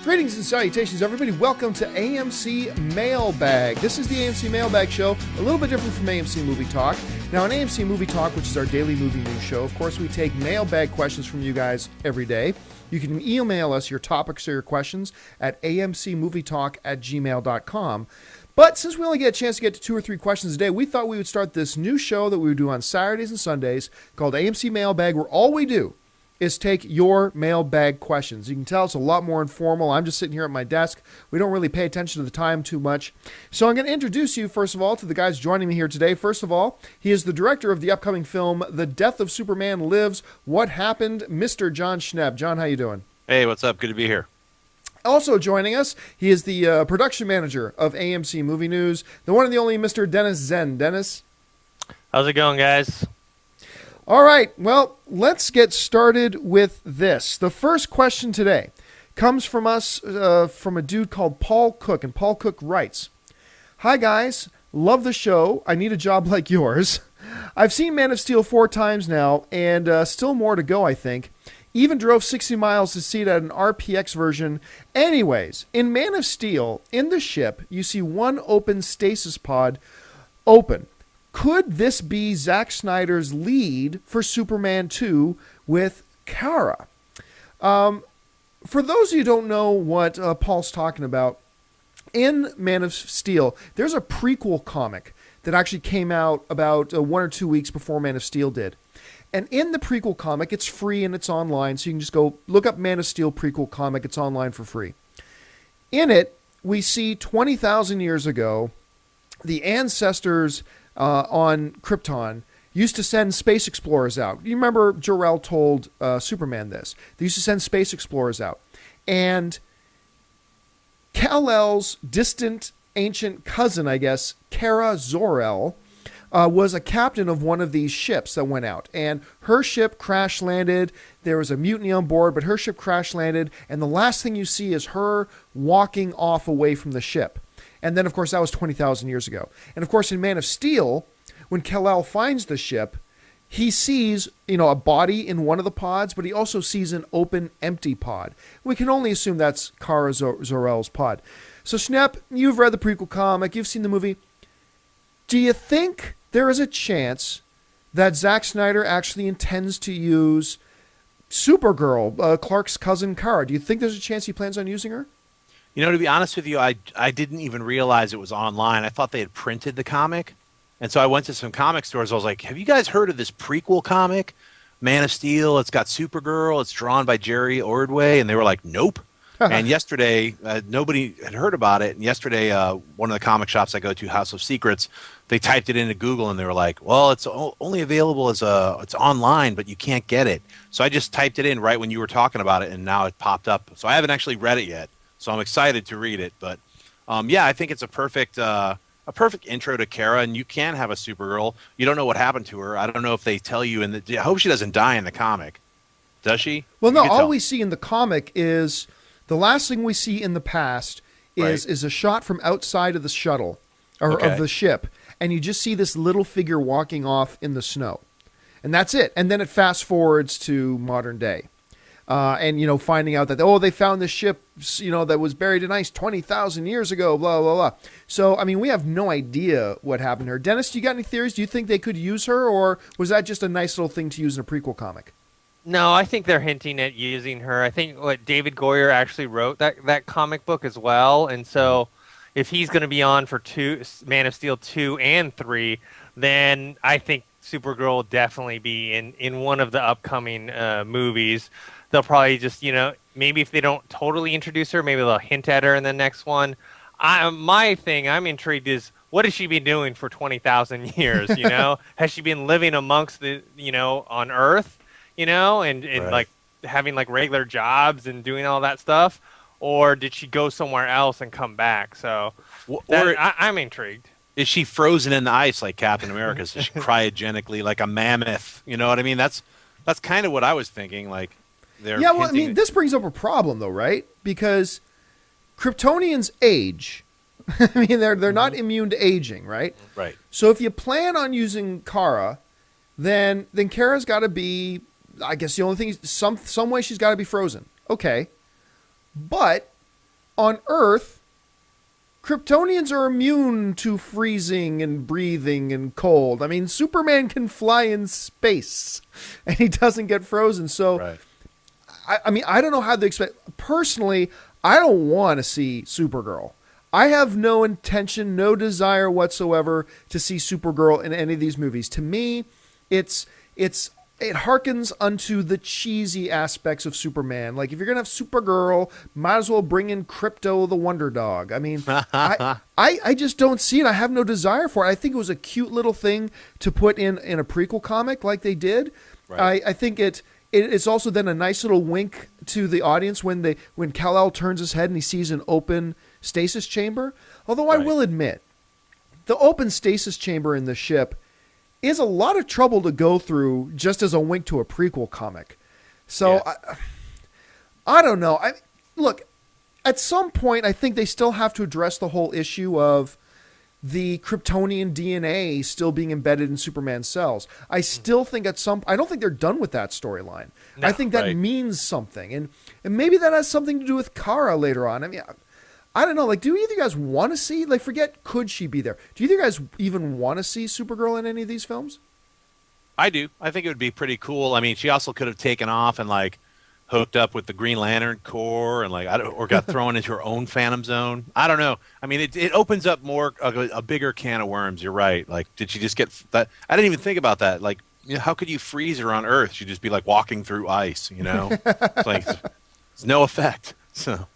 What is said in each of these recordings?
Greetings and salutations, everybody. Welcome to AMC Mailbag. This is the AMC Mailbag show, a little bit different from AMC Movie Talk. Now, on AMC Movie Talk, which is our daily movie news show, of course, we take mailbag questions from you guys every day. You can email us your topics or your questions at amcmovietalk@gmail.com. But since we only get a chance to get to 2 or 3 questions a day, we thought we would start this new show that we would do on Saturdays and Sundays called AMC Mailbag, where all we do is take your mailbag questions. You can tell it's a lot more informal. I'm just sitting here at my desk. We don't really pay attention to the time too much. So I'm going to introduce you, first of all, to the guys joining me here today. First of all, he is the director of the upcoming film, The Death of Superman Lives, What Happened, Mr. John Schnepp. John, how you doing? Hey, what's up? Good to be here. Also joining us, he is the production manager of AMC Movie News, the one and the only Mr. Dennis Zen. Dennis? How's it going, guys? All right, well, let's get started with this. The first question today comes from us, from a dude called Paul Cook, and Paul Cook writes, "Hi, guys. Love the show. I need a job like yours. I've seen Man of Steel 4 times now, and still more to go, I think. Even drove 60 miles to see it at an RPX version. Anyways, in Man of Steel, in the ship, you see one open stasis pod open. Could this be Zack Snyder's lead for Superman 2 with Kara?" For those of you who don't know what Paul's talking about, in Man of Steel, there's a prequel comic that actually came out about 1 or 2 weeks before Man of Steel did. And in the prequel comic, it's free and it's online, so you can just go look up Man of Steel prequel comic. It's online for free. In it, we see 20,000 years ago, the ancestors on Krypton used to send space explorers out. You remember Jor-El told Superman this. They used to send space explorers out. And Kal-El's distant ancient cousin, I guess, Kara Zor-El, was a captain of one of these ships that went out. And her ship crash landed. There was a mutiny on board, but her ship crash landed. And the last thing you see is her walking off away from the ship. And then, of course, that was 20,000 years ago. And, of course, in Man of Steel, when Kal-El finds the ship, he sees, a body in one of the pods, but he also sees an open, empty pod. We can only assume that's Kara Zor-El's pod. So, Schnepp, you've read the prequel comic. You've seen the movie. Do you think there is a chance that Zack Snyder actually intends to use Supergirl, Clark's cousin Kara? Do you think there's a chance he plans on using her? To be honest with you, I didn't even realize it was online. I thought they had printed the comic. And so I went to some comic stores. I was like, have you guys heard of this prequel comic, Man of Steel? It's got Supergirl. It's drawn by Jerry Ordway. And they were like, nope. And yesterday, nobody had heard about it. And yesterday, one of the comic shops I go to, House of Secrets, they typed it into Google and they were like, well, it's only available it's online, but you can't get it. So I just typed it in right when you were talking about it, and now it popped up. So I haven't actually read it yet. So I'm excited to read it. But, I think it's a perfect intro to Kara, and you can have a Supergirl. You don't know what happened to her. I don't know if they tell you. I hope she doesn't die in the comic. Does she? Well, no, all we see in the comic is the last thing we see in the past is a shot from outside of the shuttle or of the ship, and you just see this little figure walking off in the snow. And that's it. And then it fast forwards to modern day. And, finding out that, they found this ship, that was buried in ice 20,000 years ago, blah, blah, blah. So, we have no idea what happened to her. Dennis, do you got any theories? Do you think they could use her, or was that just a nice little thing to use in a prequel comic? No, I think they're hinting at using her. I think David Goyer actually wrote that comic book as well. And so if he's going to be on for Man of Steel 2 and 3, then I think Supergirl will definitely be in one of the upcoming movies. They'll probably just, maybe if they don't totally introduce her, maybe they'll hint at her in the next one. My thing I'm intrigued is, what has she been doing for 20,000 years, Has she been living amongst the, on Earth, and right, having regular jobs and doing all that stuff? Or did she go somewhere else and come back? So I'm intrigued. Is she frozen in the ice like Captain America? Is she cryogenically like a mammoth? You know what I mean? That's kind of what I was thinking. This brings up a problem, though, right? Because Kryptonians age. They're not immune to aging, right? Right. So if you plan on using Kara, then Kara's got to be, I guess the only thing is some way she's got to be frozen. Okay. But on Earth, Kryptonians are immune to freezing and breathing and cold. I mean, Superman can fly in space, and he doesn't get frozen. So, Right. I mean, I don't know how they expect. Personally, I don't want to see Supergirl. I have no intention, no desire whatsoever to see Supergirl in any of these movies. To me, it harkens unto the cheesy aspects of Superman. Like, if you're going to have Supergirl, might as well bring in Crypto the Wonder Dog. I mean, I just don't see it. I have no desire for it. I think it was a cute little thing to put in a prequel comic like they did. Right. I think it's also then a nice little wink to the audience when Kal-El turns his head and he sees an open stasis chamber. Although I will admit, the open stasis chamber in the ship is a lot of trouble to go through just as a wink to a prequel comic. So I don't know. Look, at some point, I think they still have to address the whole issue of the Kryptonian DNA still being embedded in Superman's cells. I still think I don't think they're done with that storyline. No, I think that means something. And maybe that has something to do with Kara later on. I mean, I don't know. Like, do either of you guys want to see, like, forget could she be there? Do either of you guys even want to see Supergirl in any of these films? I do. I think it would be pretty cool. I mean, she also could have taken off and, like, hooked up with the Green Lantern Corps and, like, or got thrown into her own Phantom Zone. I don't know. I mean, it opens up more a bigger can of worms. You're right. Like, did she just get that? I didn't even think about that. Like, you know, how could you freeze her on Earth? She'd just be like walking through ice. You know, it's like it's no effect. So,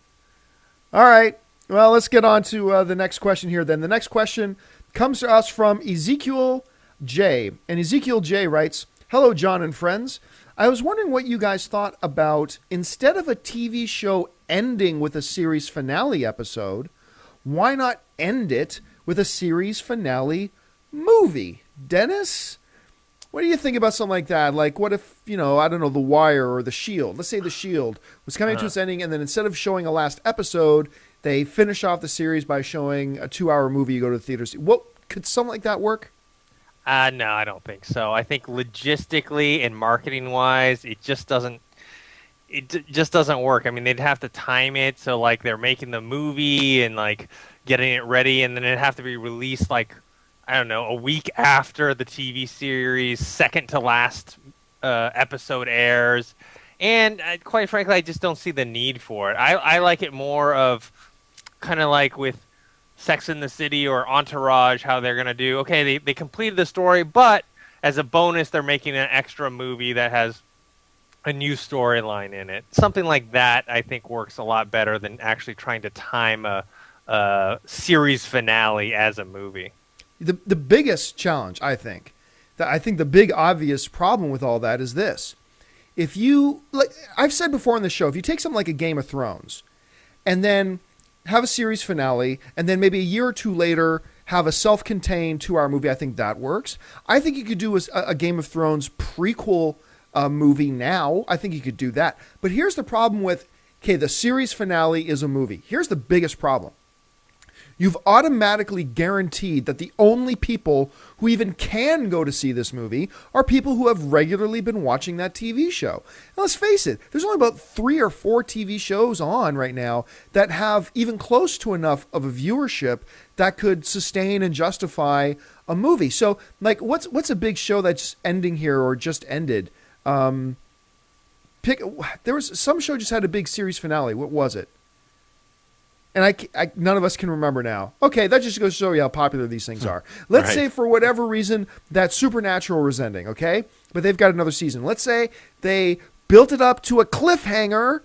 all right. Well, let's get on to the next question here then. The next question comes to us from Ezekiel J. And Ezekiel J writes, "Hello, John and friends. I was wondering what you guys thought about, instead of a TV show ending with a series finale episode, why not end it with a series finale movie? Dennis, what do you think about something like that? Like, what if, I don't know, The Wire or The Shield, let's say The Shield was coming to its ending, and then instead of showing a last episode, they finish off the series by showing a 2-hour movie you go to the theaters. What could something like that work? No, I don't think so. I think logistically and marketing wise, it just doesn't work. I mean, they'd have to time it so, like, they're making the movie and, like, getting it ready, and then it'd have to be released, like, I don't know, a week after the TV series second to last episode airs. And quite frankly, I just don't see the need for it. I like it more of kind of like with Sex and the City or Entourage, how they're going to do, okay, they completed the story, but as a bonus, they're making an extra movie that has a new storyline in it. Something like that, I think, works a lot better than actually trying to time a series finale as a movie. The biggest challenge, I think the big obvious problem with all that is this. If you, like I've said before on the show, if you take something like a Game of Thrones and then have a series finale, and then maybe a year or two later have a self-contained 2-hour movie, I think that works. I think you could do a Game of Thrones prequel movie now. I think you could do that. But here's the problem with, the series finale is a movie. Here's the biggest problem. You've automatically guaranteed that the only people who even can go to see this movie are people who have regularly been watching that TV show. And let's face it, there's only about 3 or 4 TV shows on right now that have even close to enough of a viewership that could sustain and justify a movie. So, like, what's a big show that's ending here or just ended? There was some show just had a big series finale. What was it? And none of us can remember now. Okay, that just goes to show you how popular these things are. Let's say for whatever reason that Supernatural was ending, okay? But they've got another season. Let's say they built it up to a cliffhanger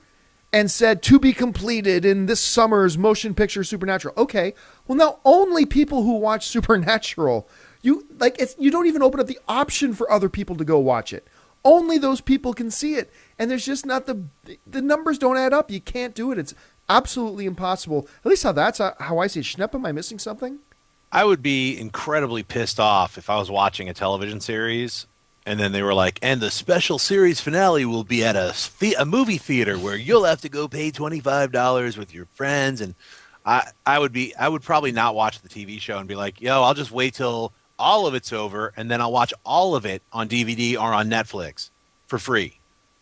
and said to be completed in this summer's motion picture Supernatural. Okay, well now only people who watch Supernatural, you don't even open up the option for other people to go watch it. Only those people can see it. And there's just not the numbers don't add up. You can't do it. It's absolutely impossible. At least that's how I see it. Schnepp, am I missing something? I would be incredibly pissed off if I was watching a television series and then they were like, and the special series finale will be at a movie theater where you'll have to go pay $25 with your friends. And I would probably not watch the TV show and be like, yo, I'll just wait till all of it's over and then I'll watch all of it on DVD or on Netflix for free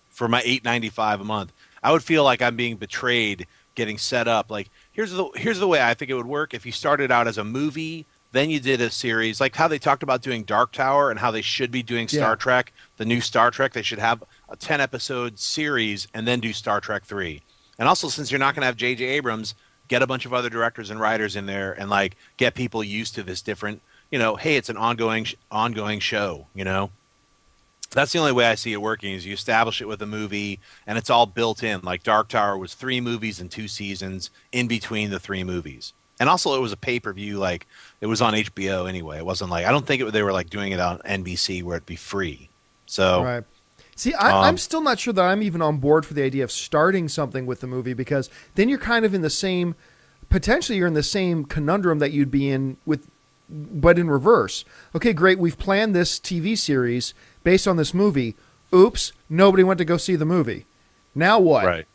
for my $8.95 a month. I would feel like I'm being betrayed, getting set up. Like, here's the way I think it would work. If you started out as a movie, then you did a series, like how they talked about doing Dark Tower and how they should be doing Star Trek, the new Star Trek. They should have a 10-episode series and then do Star Trek 3. And also, since you're not going to have J.J. Abrams, get a bunch of other directors and writers in there and like get people used to this different, hey, it's an ongoing show, That's the only way I see it working is you establish it with a movie and it's all built in. Like Dark Tower was 3 movies and 2 seasons in between the 3 movies. And also it was a pay-per-view, like it was on HBO anyway. It wasn't like, I don't think they were like doing it on NBC where it'd be free. So, right. See, I'm still not sure that I'm even on board for the idea of starting something with the movie, because then you're kind of in the same, potentially you're in the same conundrum that you'd be in with, but in reverse. Okay, great. We've planned this TV series based on this movie. Oops, nobody went to go see the movie. Now what? Right.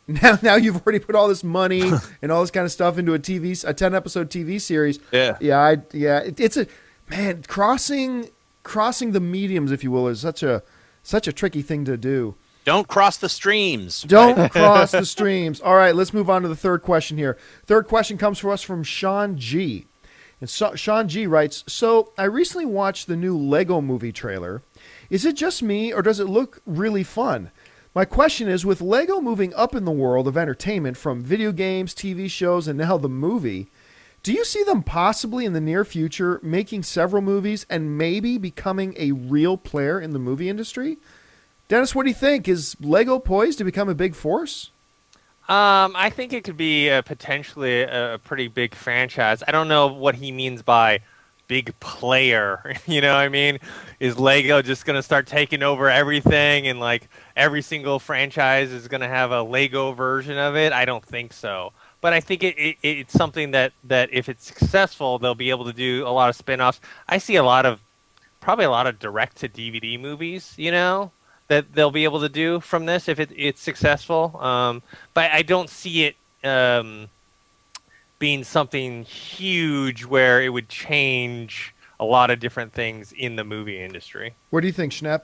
Now you've already put all this money and all this kind of stuff into a 10-episode TV series. Yeah. It's a, man, crossing the mediums, if you will, is such a tricky thing to do. Don't cross the streams. Don't cross the streams. All right, let's move on to the third question here. Third question comes for us from Sean G. And Sean G writes, so I recently watched the new Lego movie trailer. Is it just me, or does it look really fun? My question is, with Lego moving up in the world of entertainment from video games, TV shows, and now the movie, do you see them possibly in the near future making several movies and maybe becoming a real player in the movie industry? Dennis, what do you think? Is Lego poised to become a big force? I think it could be potentially a pretty big franchise. I don't know what he means by big player. You know what I mean? Is Lego just going to start taking over everything and like every single franchise is going to have a Lego version of it? I don't think so. But I think it's something that if it's successful, they'll be able to do a lot of spin-offs. I see probably a lot of direct-to-DVD movies, that they'll be able to do from this if it's successful. But I don't see it being something huge where it would change a lot of different things in the movie industry. What do you think, Schnepp?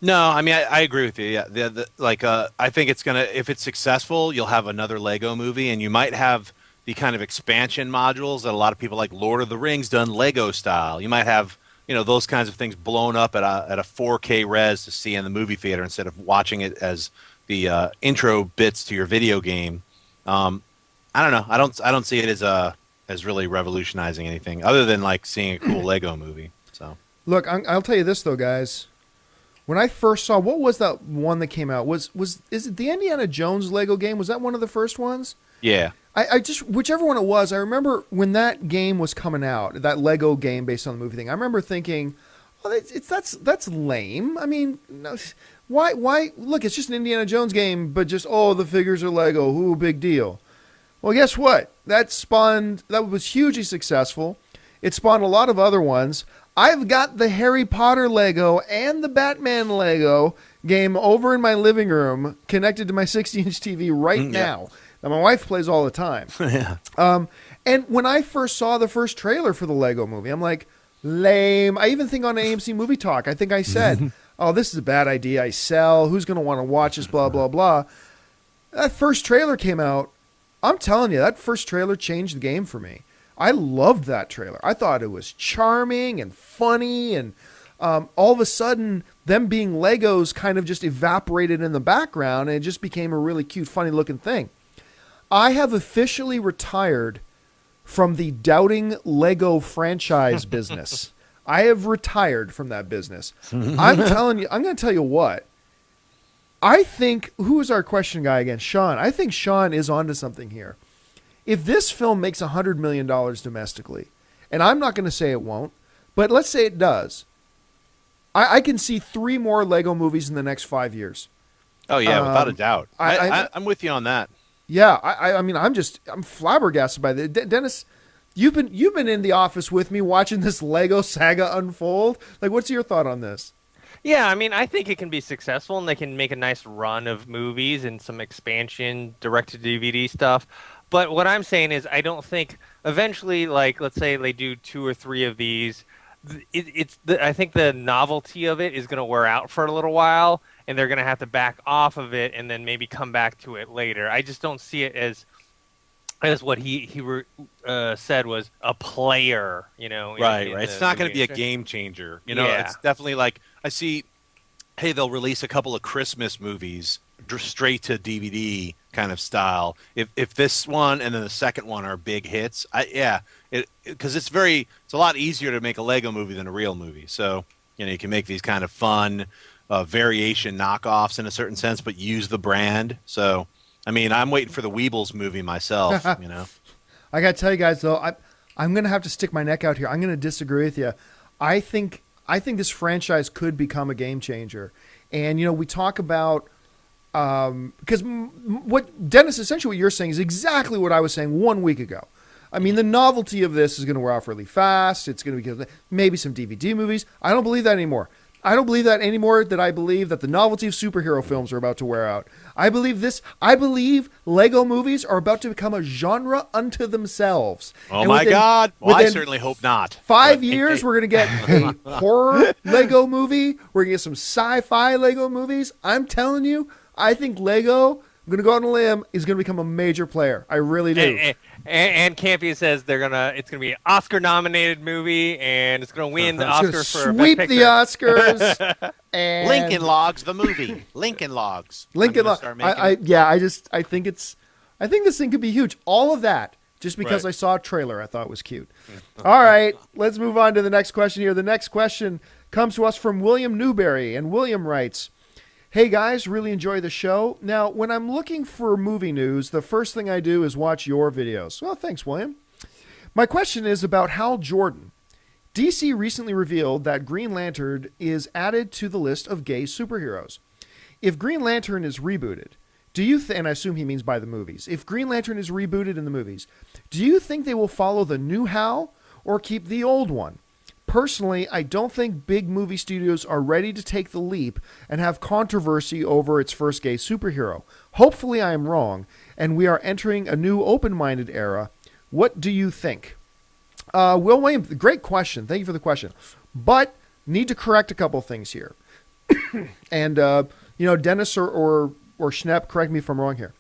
No, I mean, I agree with you. Yeah, I think it's going to, if it's successful, you'll have another Lego movie, and you might have the kind of expansion modules that a lot of people like Lord of the Rings done Lego style. You might have, those kinds of things blown up at a 4K res to see in the movie theater instead of watching it as the intro bits to your video game. I don't know. I don't see it as really revolutionizing anything other than like seeing a cool Lego movie. So look, I'll tell you this though, guys. When I first saw, what was that one that came out? Is it the Indiana Jones Lego game? Was that one of the first ones? Yeah. I just, whichever one it was, I remember when that game was coming out, that Lego game based on the movie thing. I remember thinking, oh, that's lame. I mean, no, why? Look, it's just an Indiana Jones game, but just the figures are Lego. Ooh, big deal. Well, guess what? That was hugely successful. It spawned a lot of other ones. I've got the Harry Potter Lego and the Batman Lego game over in my living room connected to my 60-inch TV right now. Now, my wife plays all the time. Yeah. And when I first saw the first trailer for the Lego movie, I'm like, lame. I even think on AMC Movie Talk, I think I said, oh, this is a bad idea. I sell. Who's going to want to watch this, blah, blah, blah. That first trailer came out. I'm telling you, that first trailer changed the game for me. I loved that trailer. I thought it was charming and funny, and all of a sudden, them being Legos kind of just evaporated in the background, and it just became a really cute, funny-looking thing. I have officially retired from the doubting Lego franchise business. I have retired from that business. I'm telling you, I'm going to tell you what. I think, who is our question guy again? Sean. I think Sean is onto something here. If this film makes $100 million domestically, and I'm not going to say it won't, but let's say it does, I can see 3 more Lego movies in the next 5 years. Oh, yeah, without a doubt. I'm with you on that. Yeah, I mean, I'm flabbergasted by that. Dennis, you've been in the office with me watching this Lego saga unfold. Like, what's your thought on this? Yeah, I mean, I think it can be successful, and they can make a nice run of movies and some expansion, direct-to-DVD stuff. But what I'm saying is I don't think eventually, like, let's say they do 2 or 3 of these, I think the novelty of it is going to wear out for a little while, and they're going to have to back off of it and then maybe come back to it later. I just don't see it as That's what he said was a player, Right, in right. It's the not going to be a movie. game changer. Yeah. It's definitely like I see. Hey, they'll release a couple of Christmas movies straight to DVD kind of style. If this one and then the second one are big hits, because it's a lot easier to make a Lego movie than a real movie. So you can make these kind of fun variation knockoffs in a certain sense, but use the brand. So I mean, I'm waiting for the Weebles movie myself. I got to tell you guys though, I'm going to have to stick my neck out here. I'm going to disagree with you. I think this franchise could become a game changer. And we talk about because what Dennis, essentially what you're saying is exactly what I was saying 1 week ago. I mean, the novelty of this is going to wear off really fast. It's going to be maybe some DVD movies. I don't believe that anymore. I don't believe that anymore, that I believe that the novelty of superhero films are about to wear out. I believe Lego movies are about to become a genre unto themselves. Oh, my God. Well, I certainly hope not. 5 years, we're going to get a horror Lego movie. We're going to get some sci-fi Lego movies. I'm telling you, I think Lego, I'm going to go out on a limb, is going to become a major player. I really do. And Campy says it's gonna be an Oscar-nominated movie, and it's gonna win the Oscar for sweep Best the Picture. Oscars. And Lincoln Logs, the movie. Lincoln Logs. Lincoln Logs. I think this thing could be huge. All of that just because Right. I saw a trailer I thought was cute. All right, let's move on to the next question here. The next question comes to us from William Newberry, and William writes, "Hey guys, really enjoy the show. Now, when I'm looking for movie news, the first thing I do is watch your videos." Well, thanks, William. My question is about Hal Jordan. DC recently revealed that Green Lantern is added to the list of gay superheroes. If Green Lantern is rebooted, do you and I assume he means by the movies. If Green Lantern is rebooted in the movies, do you think they will follow the new Hal or keep the old one? Personally, I don't think big movie studios are ready to take the leap and have controversy over its first gay superhero. Hopefully I am wrong, and we are entering a new open-minded era. What do you think? Will William, great question. Thank you for the question. But need to correct a couple things here. And, Dennis or Schnepp, correct me if I'm wrong here.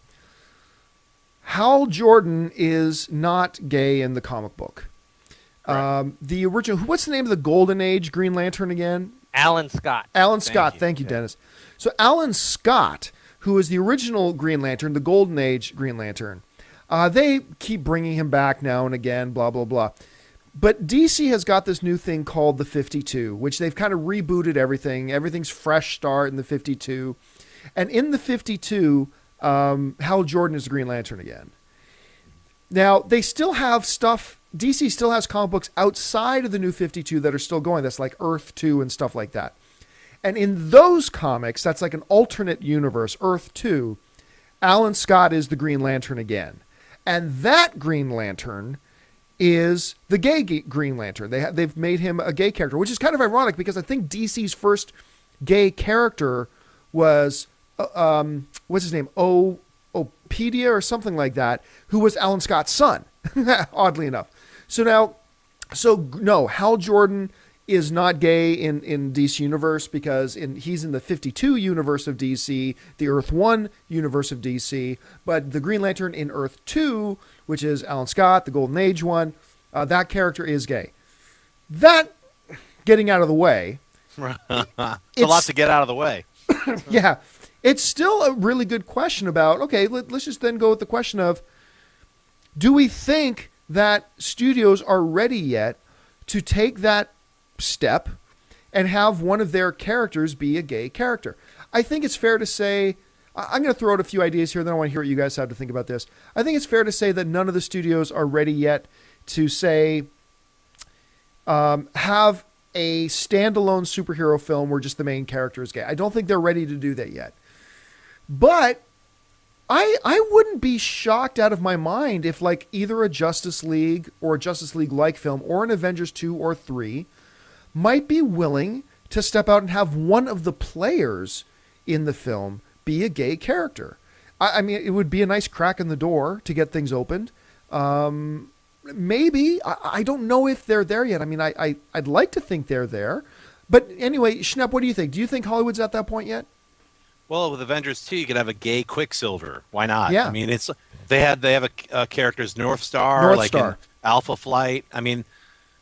Hal Jordan is not gay in the comic book. Right. The original, what's the name of the Golden Age Green Lantern again? Alan Scott. Alan Scott. Thank you, Dennis. So Alan Scott, who is the original Green Lantern, the Golden Age Green Lantern, they keep bringing him back now and again, blah, blah, blah. But DC has got this new thing called the 52, which they've kind of rebooted everything. Everything's fresh start in the 52. And in the 52, Hal Jordan is the Green Lantern again. Now, they still have stuff. DC still has comic books outside of the New 52 that are still going. That's like Earth 2 and stuff like that. And in those comics, that's like an alternate universe, Earth 2, Alan Scott is the Green Lantern again. And that Green Lantern is the gay Green Lantern. They've made him a gay character, which is kind of ironic because I think DC's first gay character was, what's his name? Opedia or something like that, who was Alan Scott's son, oddly enough. So no, Hal Jordan is not gay in DC Universe because he's in the 52 universe of DC, the Earth 1 universe of DC, but the Green Lantern in Earth 2, which is Alan Scott, the Golden Age one, that character is gay. That, getting out of the way. it's a lot to get out of the way. Yeah. It's still a really good question about, okay, let's just then go with the question of, do we think that studios are ready yet to take that step and have one of their characters be a gay character? I think it's fair to say, I'm going to throw out a few ideas here, then I want to hear what you guys have to think about this. I think it's fair to say that none of the studios are ready yet to say, have a standalone superhero film where just the main character is gay. I don't think they're ready to do that yet. But I wouldn't be shocked out of my mind if like either a Justice League or a Justice League-like film or an Avengers 2 or 3 might be willing to step out and have one of the players in the film be a gay character. I mean, it would be a nice crack in the door to get things opened. Maybe. I don't know if they're there yet. I mean, I'd like to think they're there. But anyway, Schnepp, what do you think? Do you think Hollywood's at that point yet? Well, with Avengers 2, you could have a gay Quicksilver. Why not? Yeah. I mean, they have a characters North Star, North like Star. in Alpha Flight. I mean,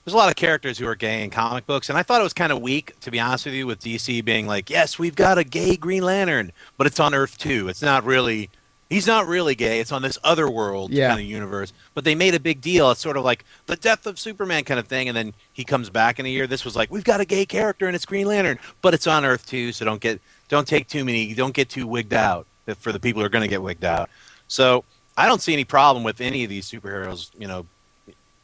there's a lot of characters who are gay in comic books, and I thought it was kind of weak, to be honest with you, with DC being like, yes, we've got a gay Green Lantern, but it's on Earth 2. It's not really. He's not really gay. It's on this other world kind of universe. But they made a big deal. It's sort of like the death of Superman kind of thing. And then he comes back in a year. This was like, we've got a gay character and it's Green Lantern, but it's on Earth 2. So don't get too wigged out for the people who are going to get wigged out. So I don't see any problem with any of these superheroes,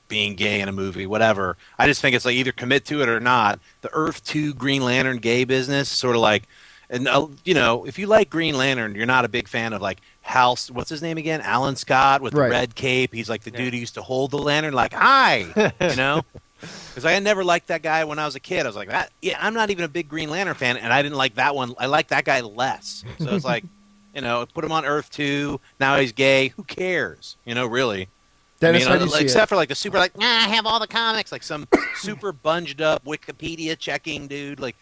being gay in a movie, whatever. I just think it's like either commit to it or not. The Earth 2 Green Lantern gay business, sort of like, and if you like Green Lantern, you're not a big fan of like Hal, what's his name again? Alan Scott with the red cape. He's like the dude who used to hold the lantern like, hi, Because I never liked that guy when I was a kid. I was like, I'm not even a big Green Lantern fan, and I didn't like that one. I liked that guy less. So it's like, put him on Earth 2. Now he's gay. Who cares? Really. Dennis, how do you see except for like the super, like, I have all the comics, like some super bunged up Wikipedia checking dude, like,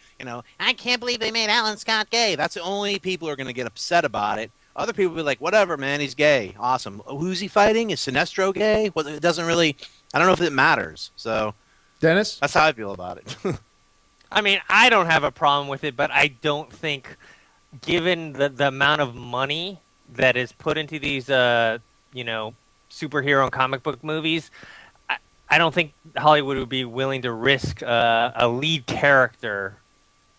I can't believe they made Alan Scott gay. That's the only people who are going to get upset about it. Other people will be like, whatever, man, he's gay. Awesome. Who's he fighting? Is Sinestro gay? Well, it doesn't really, I don't know if it matters. So, Dennis? That's how I feel about it. I mean, I don't have a problem with it, but I don't think, given the amount of money that is put into these, superhero and comic book movies, I don't think Hollywood would be willing to risk a lead character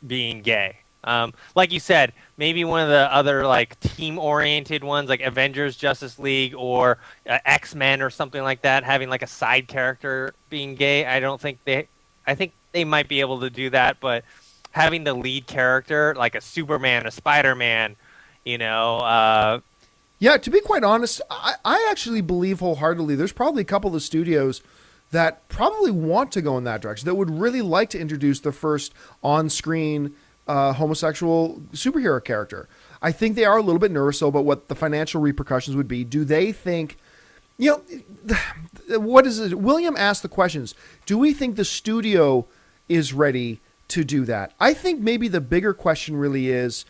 being gay. Like you said, maybe one of the other like team-oriented ones, like Avengers, Justice League, or X-Men or something like that, having like a side character being gay. I think they might be able to do that, but having the lead character, like a Superman, a Spider-Man, Yeah, to be quite honest, I actually believe wholeheartedly there's probably a couple of studios that probably want to go in that direction, that would really like to introduce the first on-screen homosexual superhero character. I think they are a little bit nervous about what the financial repercussions would be. Do they think, what is it? William asked the questions. Do we think the studio is ready to do that? I think maybe the bigger question really is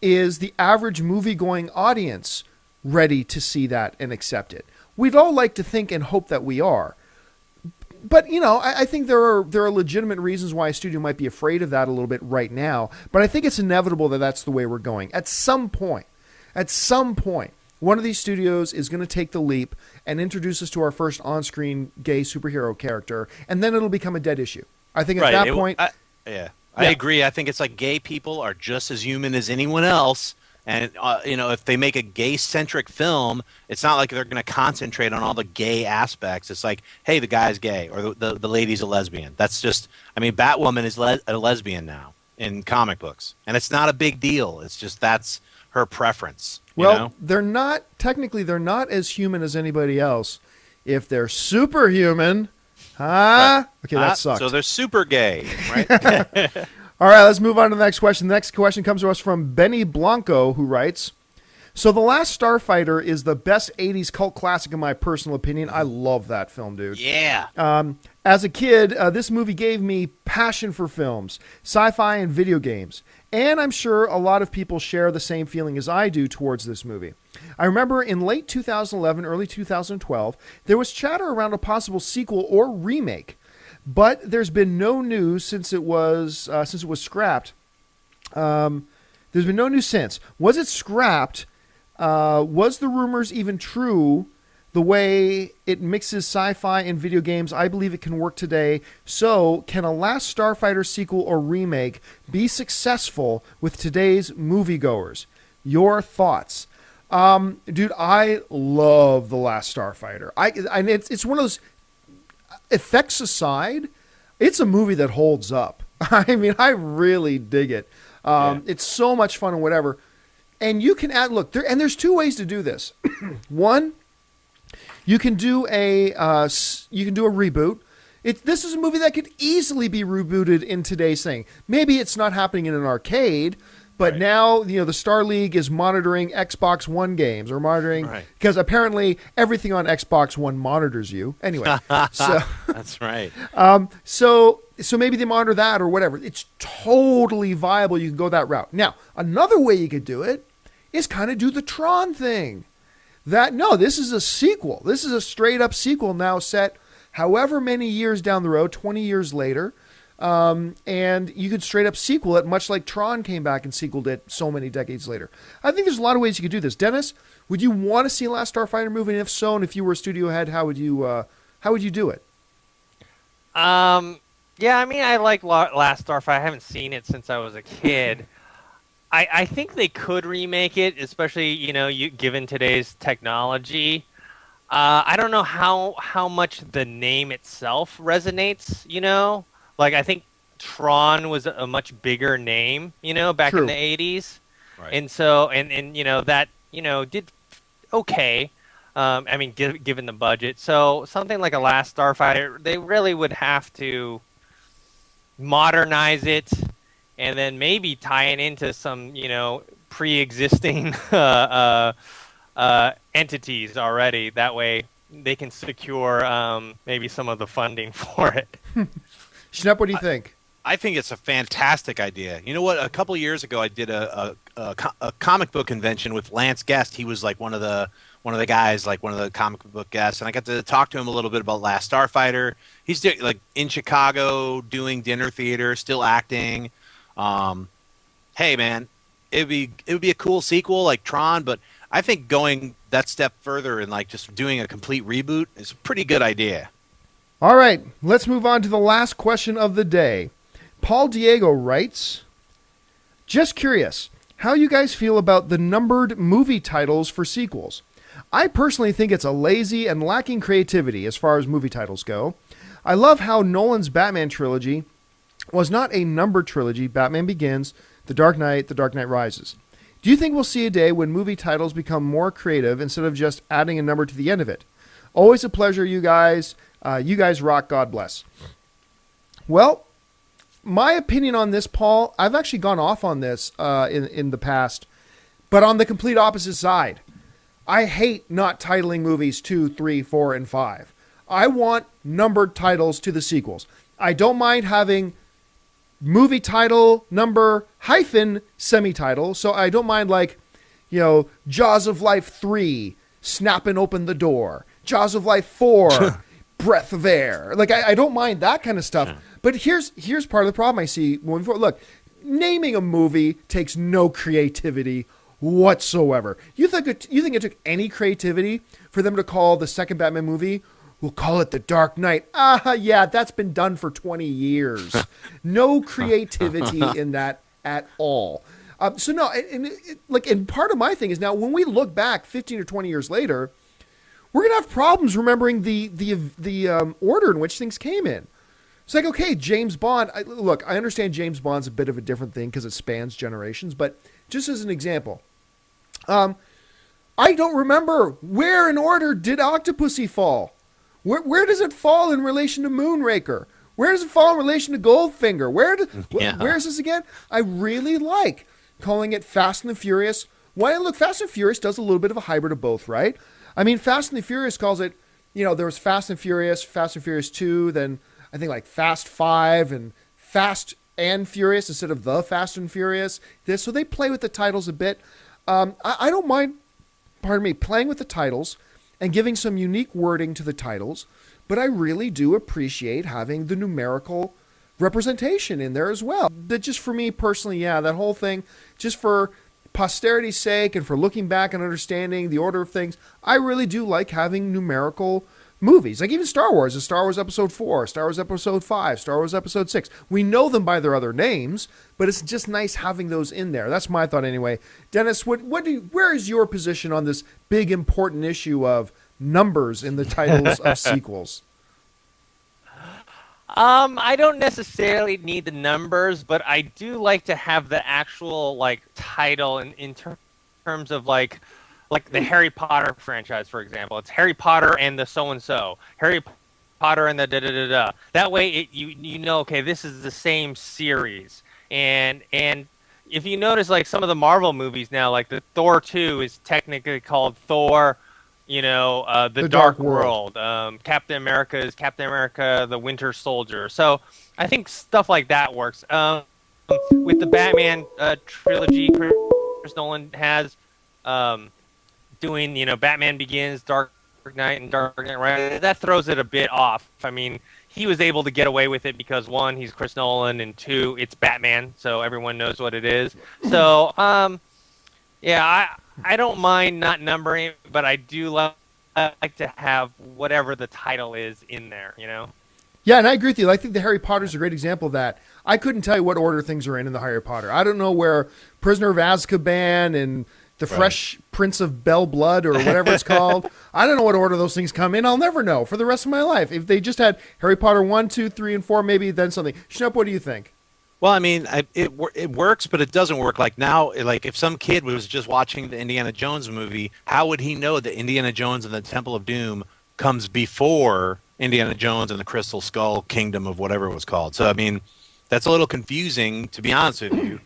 the average movie-going audience ready to see that and accept it? We'd all like to think and hope that we are. But, I think there are legitimate reasons why a studio might be afraid of that a little bit right now. But I think it's inevitable that that's the way we're going. At some point, one of these studios is going to take the leap and introduce us to our first on-screen gay superhero character, and then it'll become a dead issue. I think at that point... I agree. I think it's like gay people are just as human as anyone else. And, if they make a gay-centric film, it's not like they're going to concentrate on all the gay aspects. It's like, hey, the guy's gay or the lady's a lesbian. That's just, Batwoman is a lesbian now in comic books. And it's not a big deal. It's just that's her preference. Well, they're not as human as anybody else. If they're superhuman, okay, that sucks. So they're super gay, right? All right, let's move on to the next question. The next question comes to us from Benny Blanco, who writes, so The Last Starfighter is the best 80s cult classic in my personal opinion. I love that film, dude. Yeah. As a kid, this movie gave me passion for films, sci-fi, and video games. And I'm sure a lot of people share the same feeling as I do towards this movie. I remember in late 2011, early 2012, there was chatter around a possible sequel or remake. But there's been no news since it was scrapped. There's been no news since. Was it scrapped? Was the rumors even true? The way it mixes sci-fi and video games, I believe it can work today. So, can a Last Starfighter sequel or remake be successful with today's moviegoers? Your thoughts? Dude, I love The Last Starfighter. It's one of those... Effects aside, it's a movie that holds up. I really dig it. It's so much fun and whatever. And you can add, there's two ways to do this. One, you can do a reboot. This is a movie that could easily be rebooted in today's thing. Maybe it's not happening in an arcade, But Right. now, the Star League is monitoring Xbox One games or monitoring Right. because apparently everything on Xbox One monitors you. Anyway, so That's right. so maybe they monitor that or whatever. It's totally viable. You can go that route. Now, another way you could do it is kind of do the Tron thing. This is a sequel. This is a straight up sequel now set however many years down the road, 20 years later. And you could straight up sequel it, much like Tron came back and sequeled it so many decades later. I think there's a lot of ways you could do this. Dennis, would you want to see a Last Starfighter movie? And if so, and if you were a studio head, how would you do it? Yeah, I mean, I like Last Starfighter. I haven't seen it since I was a kid. I think they could remake it, especially given today's technology. I don't know how much the name itself resonates. Like I think Tron was a much bigger name, back True. in the 80s, Right. and so and that did okay. I mean, given the budget, so something like a Last Starfighter, they really would have to modernize it, and then maybe tie it into some pre-existing entities already. That way, they can secure maybe some of the funding for it. Schnepp, what do you think? I think it's a fantastic idea. You know what? A couple of years ago, I did a comic book convention with Lance Guest. He was like one of the guys, like one of the comic book guests, and I got to talk to him a little bit about Last Starfighter. He's like in Chicago doing dinner theater, still acting. Hey, man, it would be a cool sequel like Tron, but I think going that step further and like just doing a complete reboot is a pretty good idea. All right, let's move on to the last question of the day. Paul Diego writes, just curious, how you guys feel about the numbered movie titles for sequels? I personally think it's a lazy and lacking creativity as far as movie titles go. I love how Nolan's Batman trilogy was not a numbered trilogy. Batman Begins, The Dark Knight Rises. Do you think we'll see a day when movie titles become more creative instead of just adding a number to the end of it? Always a pleasure, you guys. You guys rock. God bless. Well, my opinion on this, Paul, I've actually gone off on this in the past, but on the complete opposite side. I hate not titling movies 2, 3, 4, and 5. I want numbered titles to the sequels. I don't mind having movie title, number, hyphen, semi-title. So I don't mind Jaws of Life 3, Snapping Open the Door. Jaws of Life 4, Breath of Air. Like, I don't mind that kind of stuff. But here's part of the problem I see moving forward. Look, naming a movie takes no creativity whatsoever. You think it took any creativity for them to call the second Batman movie, we'll call it The Dark Knight? Yeah, that's been done for 20 years. No creativity in that at all. So no, and part of my thing is now when we look back 15 or 20 years later, we're gonna have problems remembering the order in which things came in. It's like, okay, James Bond. I understand James Bond's a bit of a different thing because it spans generations, but just as an example, I don't remember where in order did Octopussy fall. Where does it fall in relation to Moonraker? Where does it fall in relation to Goldfinger? Where is this again? I really like calling it Fast and the Furious. Why? Look, Fast and Furious does a little bit of a hybrid of both, right? I mean, Fast and the Furious calls it, there was Fast and Furious 2, then I think like Fast 5 and Fast and Furious instead of The Fast and Furious. So they play with the titles a bit. I don't mind, playing with the titles and giving some unique wording to the titles, but I really do appreciate having the numerical representation in there as well. But just for me personally, that whole thing, just for posterity's sake and for looking back and understanding the order of things, I really do like having numerical movies. Like even Star Wars, Star Wars Episode 4, Star Wars Episode 5, Star Wars Episode 6. We know them by their other names, but it's just nice having those in there. That's my thought anyway. Dennis, where is your position on this big important issue of numbers in the titles of sequels? I don't necessarily need the numbers, but I do like to have the actual title in terms of like the Harry Potter franchise, for example. It's Harry Potter and the so-and-so. Harry Potter and the da-da-da-da. That way you know, okay, this is the same series. And if you notice, like some of the Marvel movies now, like the Thor 2 is technically called Thor, the Dark Dark World. World. Captain America is Captain America, the Winter Soldier. So I think stuff like that works. With the Batman trilogy, Chris Nolan has doing, Batman Begins, Dark Knight, and Dark Knight Rises. That throws it a bit off. I mean, he was able to get away with it because one, he's Chris Nolan, and two, it's Batman, so everyone knows what it is. So, yeah, I don't mind not numbering it, but I do like to have whatever the title is in there, Yeah, and I agree with you. I think the Harry Potter is a great example of that. I couldn't tell you what order things are in the Harry Potter. I don't know where Prisoner of Azkaban and the Fresh Prince of Bell Blood or whatever it's called. I don't know what order those things come in. I'll never know for the rest of my life. If they just had Harry Potter 1, 2, 3, and 4, maybe then something. Schnupp, what do you think? Well, I mean, it works, but it doesn't work. Like now, like if some kid was just watching the Indiana Jones movie, how would he know that Indiana Jones and the Temple of Doom comes before Indiana Jones and the Crystal Skull Kingdom of whatever it was called? So, I mean, that's a little confusing, to be honest with you.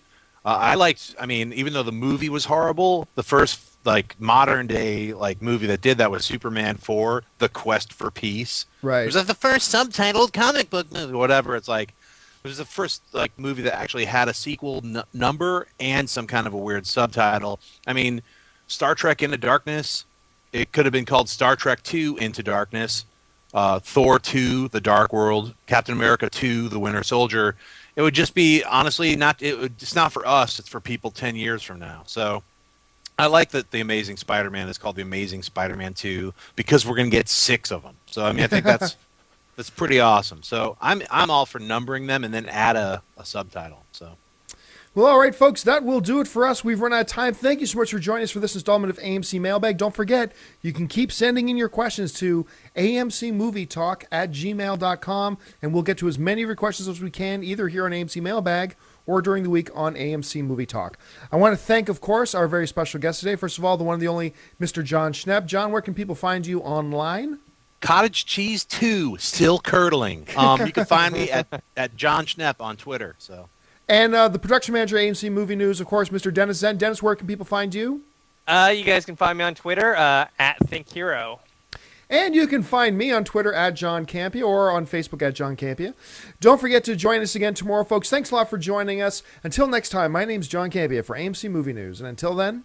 Even though the movie was horrible, the first modern day movie that did that was Superman 4: The Quest for Peace. Right. It was the first subtitled comic book movie, whatever. It was the first movie that actually had a sequel number and some kind of a weird subtitle. I mean, Star Trek Into Darkness, it could have been called Star Trek 2 Into Darkness, Thor 2: The Dark World, Captain America 2: The Winter Soldier. It would just be, honestly, it's not for us. It's for people 10 years from now. So I like that The Amazing Spider-Man is called The Amazing Spider-Man 2 because we're going to get 6 of them. So, I mean, I think that's pretty awesome. So I'm all for numbering them and then add a subtitle. So. Well, all right, folks, that will do it for us. We've run out of time. Thank you so much for joining us for this installment of AMC Mailbag. Don't forget, you can keep sending in your questions to amcmovietalk@gmail.com, and we'll get to as many of your questions as we can, either here on AMC Mailbag or during the week on AMC Movie Talk. I want to thank, of course, our very special guest today. First of all, the one and the only Mr. John Schnepp. John, where can people find you online? Cottage Cheese 2, still curdling. You can find me at John Schnepp on Twitter. So. And the production manager at AMC Movie News, of course, Mr. Dennis Zen. Dennis, where can people find you? You guys can find me on Twitter at ThinkHero. And you can find me on Twitter at John Campia or on Facebook at John Campia. Don't forget to join us again tomorrow, folks. Thanks a lot for joining us. Until next time, my name's John Campia for AMC Movie News. And until then,